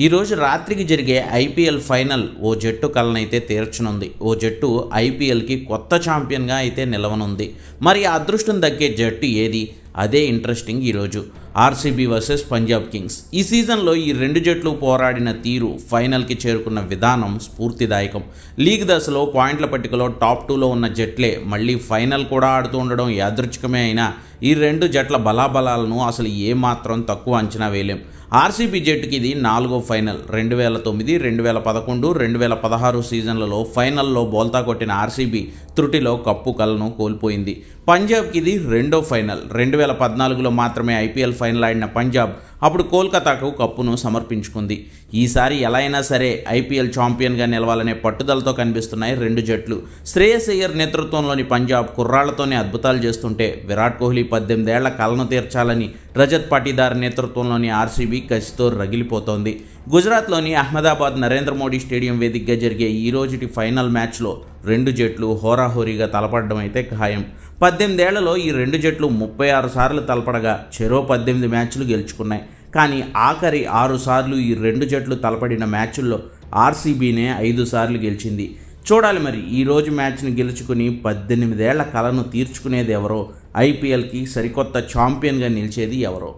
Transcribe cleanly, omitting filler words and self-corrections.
ఈరోజు రాత్రికి జరిగే ఐపీఎల్ ఫైనల్ ఓ జట్టు కలనైతే తీర్చనుంది. ఓ జట్టు ఐపీఎల్కి కొత్త ఛాంపియన్గా అయితే నిలవనుంది. మరి ఆ అదృష్టం దక్కే జట్టు ఏది? అదే ఇంట్రెస్టింగ్. ఈరోజు ఆర్సీబీ వర్సెస్ పంజాబ్ కింగ్స్. ఈ సీజన్లో ఈ రెండు జట్లు పోరాడిన తీరు, ఫైనల్కి చేరుకున్న విధానం స్ఫూర్తిదాయకం. లీగ్ దశలో పాయింట్ల పట్టికలో టాప్ 2లో ఉన్న జట్లే మళ్ళీ ఫైనల్ కూడా ఆడుతూ ఉండడం యాదృచ్ఛికమే అయినా ఈ రెండు జట్ల బలాబలాలను అసలు ఏమాత్రం తక్కువ అంచనా వేయలేం. ఆర్సీబీ జట్టుకి ఇది 4వ ఫైనల్. 2009, 2011, 2016 సీజన్లలో ఫైనల్లో బోల్తా కొట్టిన ఆర్సీబీ త్రుటిలో కప్పు కలను కోల్పోయింది. పంజాబ్కి ఇది 2వ ఫైనల్. 2014లో మాత్రమే ఐపీఎల్ ఫైనల్ ఆడిన పంజాబ్ అప్పుడు కోల్కతాకు కప్పును సమర్పించుకుంది. ఈసారి ఎలా అయినా సరే ఐపీఎల్ ఛాంపియన్గా నిలవాలనే పట్టుదలతో కనిపిస్తున్నాయి రెండు జట్లు. శ్రేయస్ అయ్యర్ నేతృత్వంలోని పంజాబ్ కుర్రాళ్లతోనే అద్భుతాలు చేస్తుంటే, విరాట్ కోహ్లీ 18 ఏళ్ల కలను తీర్చాలని రజత్ పాటీదార్ నేతృత్వంలోని ఆర్సీబీ కసితో రగిలిపోతోంది. గుజరాత్లోని అహ్మదాబాద్ నరేంద్ర మోడీ స్టేడియం వేదికగా జరిగే ఈ రోజుటి ఫైనల్ మ్యాచ్లో రెండు జట్లు హోరాహోరీగా తలపడడం అయితే ఖాయం. 18 ఏళ్లలో ఈ రెండు జట్లు 36 సార్లు తలపడగా చెరో 18 మ్యాచ్లు గెలుచుకున్నాయి. కానీ ఆఖరి 6 సార్లు ఈ రెండు జట్లు తలపడిన మ్యాచ్ల్లో ఆర్సీబీనే 5 సార్లు గెలిచింది. చూడాలి మరి ఈరోజు మ్యాచ్ని గెలుచుకుని 18 ఏళ్ల కలను తీర్చుకునేది ఎవరో, ఐపీఎల్కి సరికొత్త ఛాంపియన్గా నిలిచేది ఎవరో.